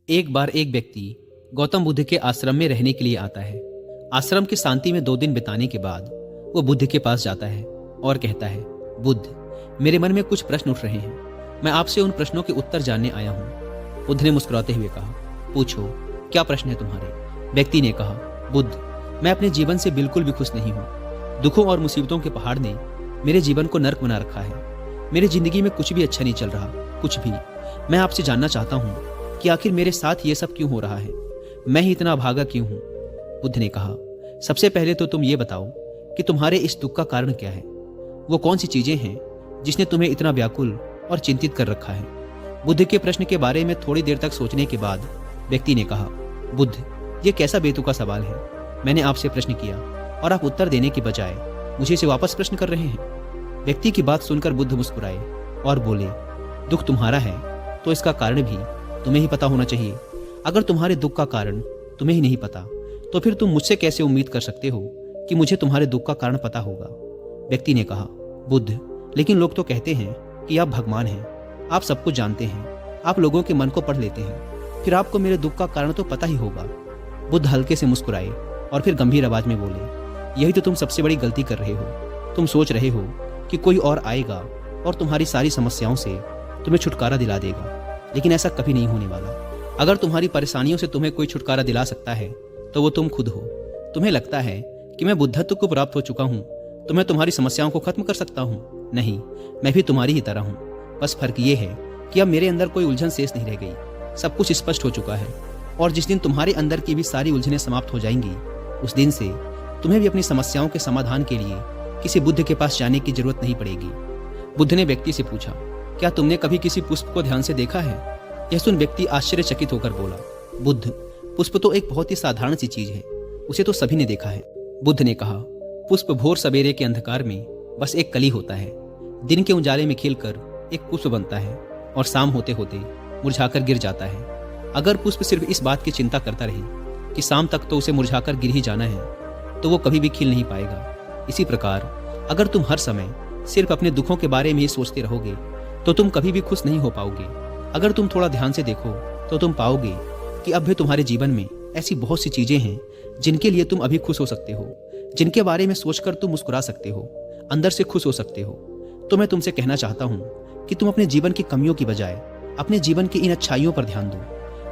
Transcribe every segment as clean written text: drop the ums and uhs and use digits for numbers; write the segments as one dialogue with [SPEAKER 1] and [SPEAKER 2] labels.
[SPEAKER 1] एक बार एक व्यक्ति गौतम बुद्ध के आश्रम में रहने के लिए आता है। आश्रम की शांति में 2 दिन बिताने के बाद वो बुद्ध के पास जाता है और कहता है, बुद्ध, मेरे मन में कुछ प्रश्न उठ रहे हैं। मैं आपसे उन प्रश्नों के उत्तर जानने आया हूँ। बुद्ध ने मुस्कुराते हुए कहा, पूछो, क्या प्रश्न है तुम्हारे? व्यक्ति ने कहा, बुद्ध, मैं अपने जीवन से बिल्कुल भी खुश नहीं हूँ। दुखों और मुसीबतों के पहाड़ ने मेरे जीवन को नर्क बना रखा है। मेरी जिंदगी में कुछ भी अच्छा नहीं चल रहा, कुछ भी। मैं आपसे जानना चाहता हूँ कि आखिर मेरे साथ ये सब क्यों हो रहा है? मैं ही इतना भागा क्यों हूँ? बुद्ध ने कहा, सबसे पहले तो तुम ये बताओ कि तुम्हारे इस दुख का कारण क्या है। वो कौन सी चीजें हैं जिसने तुम्हें इतना व्याकुल और चिंतित कर रखा है? बुद्ध के प्रश्न के बारे में थोड़ी देर तक सोचने के बाद व्यक्ति ने कहा, बुद्ध, ये कैसा बेतुका सवाल है। मैंने आपसे प्रश्न किया और आप उत्तर देने के बजाय मुझे इसे वापस प्रश्न कर रहे हैं। व्यक्ति की बात सुनकर बुद्ध मुस्कुराए और बोले, दुख तुम्हारा है तो इसका कारण भी तुम्हें ही पता होना चाहिए। अगर तुम्हारे दुख का कारण तुम्हें ही नहीं पता तो फिर तुम मुझसे कैसे उम्मीद कर सकते हो कि मुझे तुम्हारे दुख का कारण पता होगा? व्यक्ति ने कहा, बुद्ध, लेकिन लोग तो कहते हैं कि आप भगवान हैं, आप सब कुछ जानते हैं, आप लोगों के मन को पढ़ लेते हैं, फिर आपको मेरे दुख का कारण तो पता ही होगा। बुद्ध हल्के से मुस्कुराए और फिर गंभीर आवाज में बोले, यही तो तुम सबसे बड़ी गलती कर रहे हो। तुम सोच रहे हो कि कोई और आएगा और तुम्हारी सारी समस्याओं से तुम्हें छुटकारा दिला देगा, लेकिन ऐसा कभी नहीं होने वाला। अगर तुम्हारी परेशानियों से तुम्हें कोई छुटकारा दिला सकता है तो वो तुम खुद हो। तुम्हें लगता है कि मैं बुद्धत्व को प्राप्त हो चुका हूँ तो मैं तुम्हारी समस्याओं को खत्म कर सकता हूँ। नहीं, मैं भी तुम्हारी ही तरह हूँ। बस फर्क ये है कि अब मेरे अंदर कोई उलझन शेष नहीं रह गई। सब कुछ स्पष्ट हो चुका है और जिस दिन तुम्हारे अंदर की भी सारी उलझनें समाप्त हो जाएंगी, उस दिन से तुम्हें भी अपनी समस्याओं के समाधान के लिए किसी बुद्ध के पास जाने की जरूरत नहीं पड़ेगी। बुद्ध ने व्यक्ति से पूछा, क्या तुमने कभी किसी पुष्प को ध्यान से देखा है? यह सुन व्यक्ति आश्चर्यचकित होकर बोला, बुद्ध, पुष्प तो एक बहुत ही साधारण सी चीज है, उसे तो सभी ने देखा है। बुद्ध ने कहा, पुष्प भोर सवेरे के अंधकार में बस एक कली होता है। दिन के उजाले में खिलकर एक पुष्प बनता है और शाम होते होते मुरझाकर गिर जाता है। अगर पुष्प सिर्फ इस बात की चिंता करता रहे कि शाम तक तो उसे मुरझाकर गिर ही जाना है, तो वो कभी भी खिल नहीं पाएगा। इसी प्रकार अगर तुम हर समय सिर्फ अपने दुखों के बारे में ही सोचते रहोगे तो तुम कभी भी खुश नहीं हो पाओगे। अगर तुम थोड़ा ध्यान से देखो तो तुम पाओगे कि अब भी तुम्हारे जीवन में ऐसी बहुत सी चीजें हैं जिनके लिए तुम अभी खुश हो सकते हो, जिनके बारे में सोचकर तुम मुस्कुरा सकते हो, अंदर से खुश हो सकते हो। तो मैं तुमसे कहना चाहता हूँ कि तुम अपने जीवन की कमियों की बजाय अपने जीवन की इन अच्छाइयों पर ध्यान दो।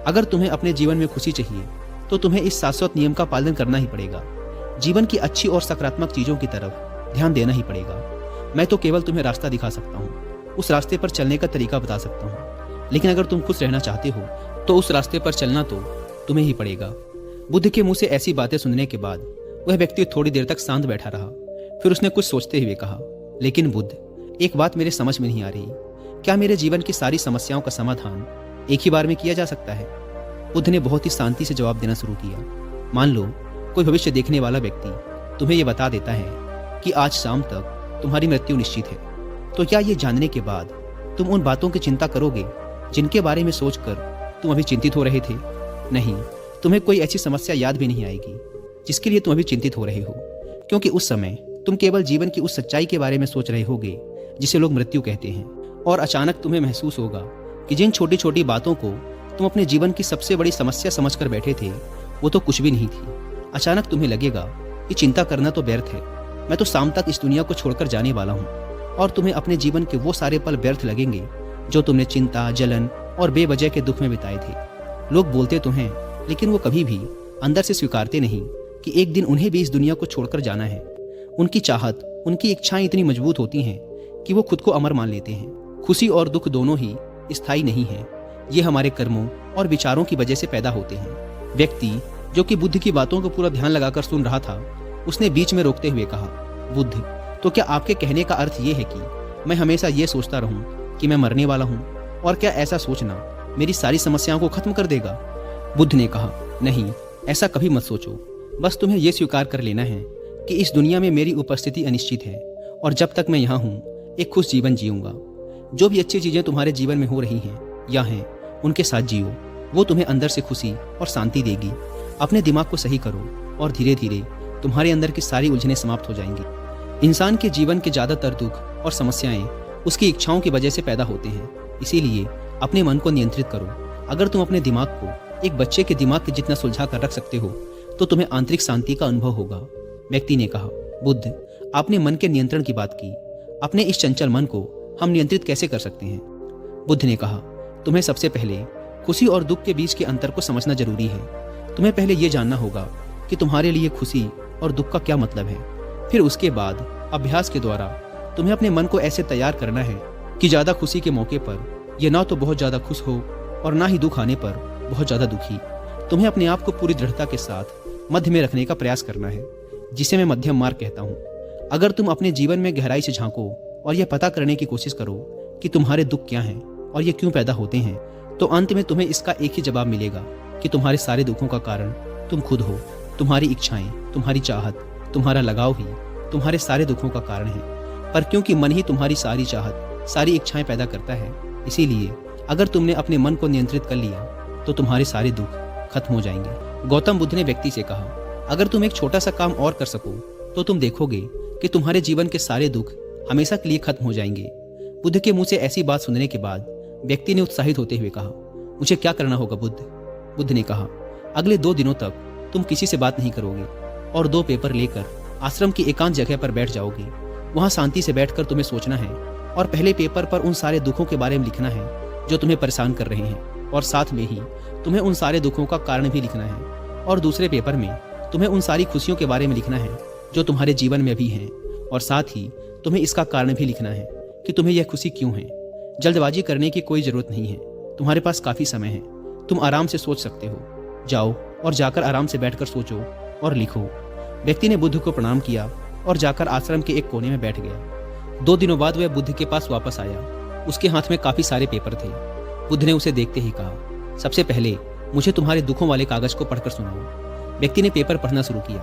[SPEAKER 1] अगर तुम्हें अपने जीवन में खुशी चाहिए तो तुम्हें इस शाश्वत नियम का पालन करना ही पड़ेगा। जीवन की अच्छी और सकारात्मक चीजों की तरफ ध्यान देना ही पड़ेगा। मैं तो केवल तुम्हें रास्ता दिखा सकता हूँ, उस रास्ते पर चलने का तरीका बता सकता हूँ, लेकिन अगर तुम खुश रहना चाहते हो तो उस रास्ते पर चलना तो तुम्हें ही पड़ेगा। बुद्ध के मुंह से ऐसी बातें सुनने के बाद वह व्यक्ति थोड़ी देर तक शांत बैठा रहा। फिर उसने कुछ सोचते हुए कहा, लेकिन बुद्ध, एक बात मेरे समझ में नहीं आ रही। क्या मेरे जीवन की सारी समस्याओं का समाधान एक ही बार में किया जा सकता है? बुद्ध ने बहुत ही शांति से जवाब देना शुरू किया। मान लो कोई भविष्य देखने वाला व्यक्ति तुम्हें यह बता देता है कि आज शाम तक तुम्हारी मृत्यु निश्चित है, तो क्या ये जानने के बाद तुम उन बातों की चिंता करोगे जिनके बारे में सोचकर तुम अभी चिंतित हो रहे थे? नहीं, तुम्हें कोई ऐसी समस्या याद भी नहीं आएगी जिसके लिए तुम अभी चिंतित हो रहे हो, क्योंकि उस समय तुम केवल जीवन की उस सच्चाई के बारे में सोच रहे होगे जिसे लोग मृत्यु कहते हैं। और अचानक तुम्हें महसूस होगा कि जिन छोटी छोटी बातों को तुम अपने जीवन की सबसे बड़ी समस्या समझकर बैठे थे वो तो कुछ भी नहीं थी। अचानक तुम्हें लगेगा कि चिंता करना तो व्यर्थ है, मैं तो शाम तक इस दुनिया को छोड़कर जाने वाला हूँ। और तुम्हें अपने जीवन के वो सारे पल व्यर्थ लगेंगे जो तुमने चिंता, जलन और बेवजह के दुख में बिताए थे। लोग बोलते तो हैं, लेकिन वो कभी भी अंदर से स्वीकारते नहीं कि एक दिन उन्हें भी इस दुनिया को छोड़कर जाना है। उनकी चाहत, उनकी इच्छाएं इतनी मजबूत होती हैं कि वो खुद को अमर मान लेते हैं। खुशी और दुख दोनों ही स्थायी नहीं है, ये हमारे कर्मों और विचारों की वजह से पैदा होते हैं। व्यक्ति जो कि बुद्ध की बातों को पूरा ध्यान लगाकर सुन रहा था, उसने बीच में रोकते हुए कहा, बुद्ध, तो क्या आपके कहने का अर्थ ये है कि मैं हमेशा ये सोचता रहूं कि मैं मरने वाला हूं, और क्या ऐसा सोचना मेरी सारी समस्याओं को खत्म कर देगा? बुद्ध ने कहा, नहीं, ऐसा कभी मत सोचो। बस तुम्हें यह स्वीकार कर लेना है कि इस दुनिया में मेरी उपस्थिति अनिश्चित है और जब तक मैं यहाँ हूँ एक खुश जीवन जीऊंगा। जो भी अच्छी चीजें तुम्हारे जीवन में हो रही हैं या हैं, उनके साथ जियो, वो तुम्हें अंदर से खुशी और शांति देगी। अपने दिमाग को सही करो और धीरे धीरे तुम्हारे अंदर की सारी उलझनें समाप्त हो जाएंगी। इंसान के जीवन के ज्यादातर दुख और समस्याएं उसकी इच्छाओं की वजह से पैदा होते हैं। इसीलिए अपने मन को नियंत्रित करो, अगर तुम अपने दिमाग को एक बच्चे के दिमाग के जितना सुलझा कर रख सकते हो तो तुम्हें आंतरिक शांति का अनुभव होगा। व्यक्ति ने कहा, बुद्ध, आपने मन के नियंत्रण की बात की। अपने इस चंचल मन को हम नियंत्रित कैसे कर सकते हैं? बुद्ध ने कहा, तुम्हें सबसे पहले खुशी और दुख के बीच के अंतर को समझना जरूरी है। तुम्हें पहले यह जानना होगा कि तुम्हारे लिए खुशी और दुख का क्या मतलब है। फिर उसके बाद अभ्यास के द्वारा तुम्हें अपने मन को ऐसे तैयार करना है कि ज़्यादा खुशी के मौके पर यह ना तो बहुत ज़्यादा खुश हो और ना ही दुख आने पर बहुत ज़्यादा दुखी। तुम्हें अपने आप को पूरी दृढ़ता के साथ मध्य में रखने का प्रयास करना है, जिसे मैं मध्यम मार्ग कहता हूँ। अगर तुम अपने जीवन में गहराई से झांको और यह पता करने की कोशिश करो कि तुम्हारे दुख क्या हैं और ये क्यों पैदा होते हैं, तो अंत में तुम्हें इसका एक ही जवाब मिलेगा कि तुम्हारे सारे दुखों का कारण तुम खुद हो। तुम्हारी इच्छाएं, तुम्हारी चाहत, तुम्हारा लगाव ही तुम्हारे सारे दुखों का कारण है। पर क्योंकि मन ही तुम्हारी सारी चाहत, सारी इच्छाएं पैदा करता है, इसीलिए अगर तुमने अपने मन को नियंत्रित कर लिया तो तुम्हारे सारे दुख खत्म हो जाएंगे। गौतम बुद्ध ने व्यक्ति से कहा, अगर तुम एक छोटा सा काम और कर सको तो तुम देखोगे कि तुम्हारे जीवन के सारे दुख हमेशा के लिए खत्म हो जाएंगे। बुद्ध के मुंह से ऐसी बात सुनने के बाद व्यक्ति ने उत्साहित होते हुए कहा, मुझे क्या करना होगा बुद्ध? बुद्ध ने कहा, अगले 2 दिनों तक तुम किसी से बात नहीं करोगे और 2 पेपर लेकर आश्रम की एकांत जगह पर बैठ जाओगे। वहां शांति से बैठकर तुम्हें सोचना है और पहले पेपर पर उन सारे दुखों के बारे में लिखना है जो तुम्हें परेशान कर रहे हैं, और साथ में ही तुम्हें उन सारे दुखों का कारण भी लिखना है। और दूसरे पेपर में तुम्हें उन सारी खुशियों के बारे में लिखना है जो तुम्हारे जीवन में भी हैं, और साथ ही तुम्हें इसका कारण भी लिखना है कि तुम्हें यह खुशी क्यों है। जल्दबाजी करने की कोई जरूरत नहीं है, तुम्हारे पास काफी समय है, तुम आराम से सोच सकते हो। जाओ और जाकर आराम से बैठकर सोचो और लिखो। व्यक्ति ने बुद्ध को प्रणाम किया और जाकर आश्रम के एक कोने में बैठ गया। 2 दिनों बाद वह बुद्ध के पास वापस आया। उसके हाथ में काफी सारे पेपर थे। बुद्ध ने उसे देखते ही कहा, सबसे पहले मुझे तुम्हारे दुखों वाले कागज को पढ़कर सुनाओ। व्यक्ति ने पेपर पढ़ना शुरू किया।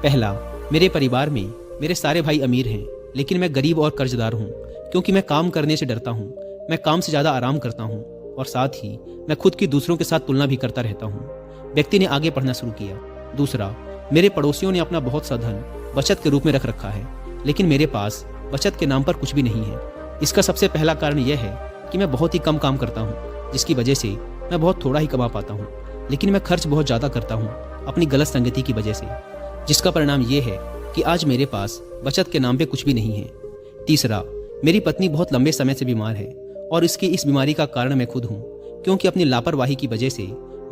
[SPEAKER 1] पहला, मेरे परिवार में मेरे सारे भाई अमीर हैं, लेकिन मैं गरीब और कर्जदार हूँ, क्योंकि मैं काम करने से डरता हूँ। मैं काम से ज्यादा आराम करता हूँ और साथ ही मैं खुद की दूसरों के साथ तुलना भी करता रहता हूँ। व्यक्ति ने आगे पढ़ना शुरू किया। दूसरा, मेरे पड़ोसियों ने अपना बहुत सा धन बचत के रूप में रख रखा है, लेकिन मेरे पास बचत के नाम पर कुछ भी नहीं है। इसका सबसे पहला कारण यह है कि मैं बहुत ही कम काम करता हूँ, जिसकी वजह से मैं बहुत थोड़ा ही कमा पाता हूँ, लेकिन मैं खर्च बहुत ज़्यादा करता हूँ अपनी गलत संगति की वजह से, जिसका परिणाम यह है कि आज मेरे पास बचत के नाम पे कुछ भी नहीं है। तीसरा, मेरी पत्नी बहुत लंबे समय से बीमार है और इसकी इस बीमारी का कारण मैं खुद हूँ, क्योंकि अपनी लापरवाही की वजह से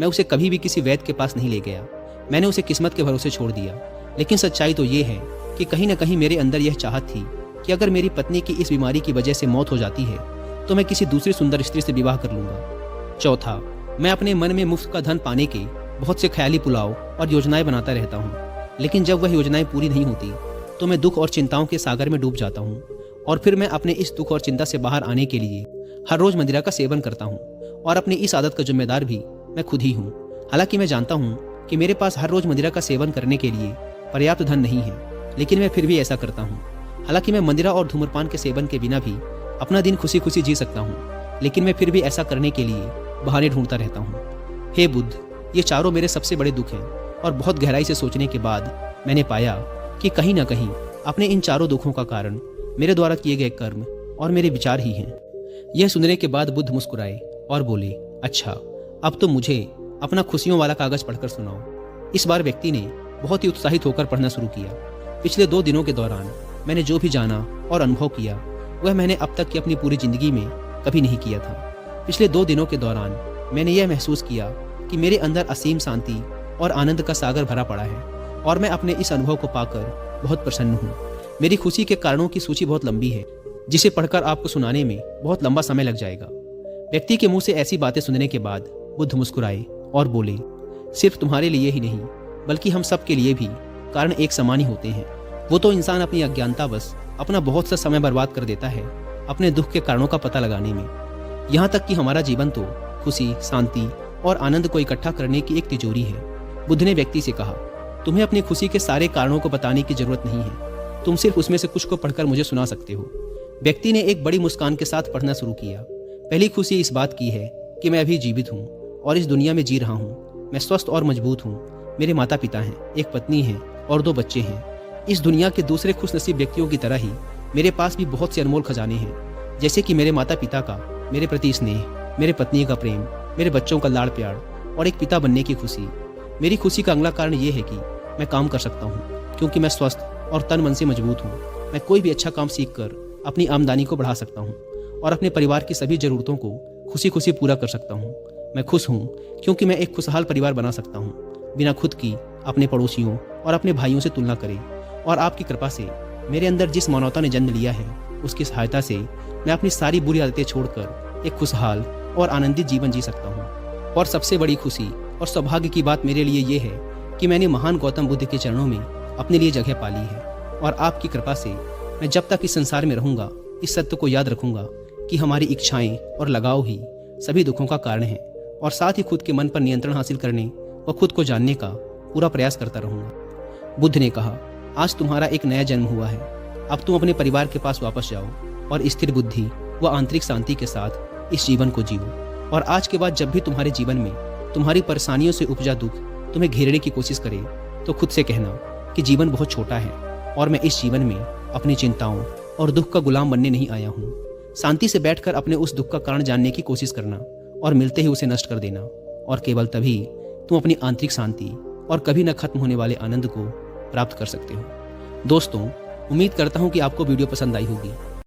[SPEAKER 1] मैं उसे कभी भी किसी वैद्य के पास नहीं ले गया। मैंने उसे किस्मत के भरोसे छोड़ दिया। लेकिन सच्चाई तो ये है कि कहीं ना कहीं मेरे अंदर यह चाहत थी कि अगर मेरी पत्नी की इस बीमारी की वजह से मौत हो जाती है तो मैं किसी दूसरी सुंदर स्त्री से विवाह कर लूंगा। चौथा, मैं अपने मन में मुफ्त का धन पाने के बहुत से ख्याली पुलाव और योजनाएं बनाता रहता हूँ, लेकिन जब वह योजनाएं पूरी नहीं होती तो मैं दुख और चिंताओं के सागर में डूब जाता हूँ, और फिर मैं अपने इस दुख और चिंता से बाहर आने के लिए हर रोज मदिरा का सेवन करता हूँ, और अपनी इस आदत का जिम्मेदार भी मैं खुद ही हूँ। हालांकि मैं जानता हूँ कि मेरे पास हर रोज मदिरा का सेवन करने के लिए पर्याप्त धन नहीं है, लेकिन मैं फिर भी ऐसा करता हूँ। हालांकि मैं मदिरा और धूम्रपान के सेवन के बिना भी अपना दिन खुशी खुशी जी सकता हूँ, लेकिन मैं फिर भी ऐसा करने के लिए बहाने ढूंढता रहता हूँ। हे बुद्ध, ये चारों मेरे सबसे बड़े दुख हैं, और बहुत गहराई से सोचने के बाद मैंने पाया कि कहीं ना कहीं अपने इन चारों दुखों का कारण मेरे द्वारा किए गए कर्म और मेरे विचार ही हैं। यह सुनने के बाद बुद्ध मुस्कुराए और बोले, अच्छा, अब तो मुझे अपना खुशियों वाला कागज पढ़कर सुनाओ। इस बार व्यक्ति ने बहुत ही उत्साहित होकर पढ़ना शुरू किया। पिछले 2 दिनों के दौरान मैंने जो भी जाना और अनुभव किया वह मैंने अब तक की अपनी पूरी जिंदगी में कभी नहीं किया था। पिछले 2 दिनों के दौरान मैंने यह महसूस किया कि मेरे अंदर असीम शांति और आनंद का सागर भरा पड़ा है, और मैं अपने इस अनुभव को पाकर बहुत प्रसन्न हूँ। मेरी खुशी के कारणों की सूची बहुत लंबी है, जिसे पढ़कर आपको सुनाने में बहुत लंबा समय लग जाएगा। व्यक्ति के मुंह से ऐसी बातें सुनने के बाद बुद्ध मुस्कुराए और बोले, सिर्फ तुम्हारे लिए ही नहीं बल्कि हम सब के लिए भी कारण एक समान ही होते हैं। वो तो इंसान अपनी अज्ञानतावश अपना बहुत सा समय बर्बाद कर देता है अपने दुख के कारणों का पता लगाने में। यहाँ तक कि हमारा जीवन तो खुशी, शांति और आनंद को इकट्ठा करने की एक तिजोरी है। बुद्ध ने व्यक्ति से कहा, तुम्हें अपनी खुशी के सारे कारणों को बताने की जरूरत नहीं है, तुम सिर्फ उसमें से कुछ को पढ़कर मुझे सुना सकते हो। व्यक्ति ने एक बड़ी मुस्कान के साथ पढ़ना शुरू किया। पहली खुशी इस बात की है कि मैं अभी जीवित हूँ और इस दुनिया में जी रहा हूँ। मैं स्वस्थ और मजबूत हूँ। मेरे माता पिता हैं, एक पत्नी है और 2 बच्चे हैं। इस दुनिया के दूसरे खुशनसीब व्यक्तियों की तरह ही मेरे पास भी बहुत से अनमोल खजाने हैं, जैसे कि मेरे माता पिता का मेरे प्रति स्नेह, मेरे पत्नी का प्रेम, मेरे बच्चों का लाड़ प्यार और एक पिता बनने की खुशी। मेरी खुशी का अगला कारण ये है कि मैं काम कर सकता हूँ, क्योंकि मैं स्वस्थ और तन मन से मजबूत हूँ। मैं कोई भी अच्छा काम सीख कर अपनी आमदनी को बढ़ा सकता हूँ और अपने परिवार की सभी ज़रूरतों को खुशी खुशी पूरा कर सकता हूँ। मैं खुश हूँ क्योंकि मैं एक खुशहाल परिवार बना सकता हूँ, बिना खुद की अपने पड़ोसियों और अपने भाइयों से तुलना करे। और आपकी कृपा से मेरे अंदर जिस मानवता ने जन्म लिया है, उसकी सहायता से मैं अपनी सारी बुरी आदतें छोड़कर एक खुशहाल और आनंदित जीवन जी सकता हूँ। और सबसे बड़ी खुशी और सौभाग्य की बात मेरे लिए ये है कि मैंने महान गौतम बुद्ध के चरणों में अपने लिए जगह पाली है। और आपकी कृपा से मैं जब तक इस संसार में रहूँगा, इस सत्य को याद रखूँगा कि हमारी इच्छाएं और लगाव ही सभी दुखों का कारण है। और साथ ही खुद के मन पर नियंत्रण हासिल करने व खुद को जानने का पूरा प्रयास करता रहूँगा। बुद्ध ने कहा, आज तुम्हारा एक नया जन्म हुआ है। अब तुम अपने परिवार के पास वापस जाओ और स्थिर बुद्धि व आंतरिक शांति के साथ इस जीवन को जियो। और आज के बाद जब भी तुम्हारे जीवन में तुम्हारी परेशानियों से उपजा दुख तुम्हें घेरने की कोशिश करे, तो खुद से कहना कि जीवन बहुत छोटा है और मैं इस जीवन में अपनी चिंताओं और दुख का गुलाम बनने नहीं आया हूँ। शांति से बैठकर अपने उस दुख का कारण जानने की कोशिश करना और मिलते ही उसे नष्ट कर देना। और केवल तभी तुम अपनी आंतरिक शांति और कभी न खत्म होने वाले आनंद को प्राप्त कर सकते हो। दोस्तों, उम्मीद करता हूँ कि आपको वीडियो पसंद आई होगी।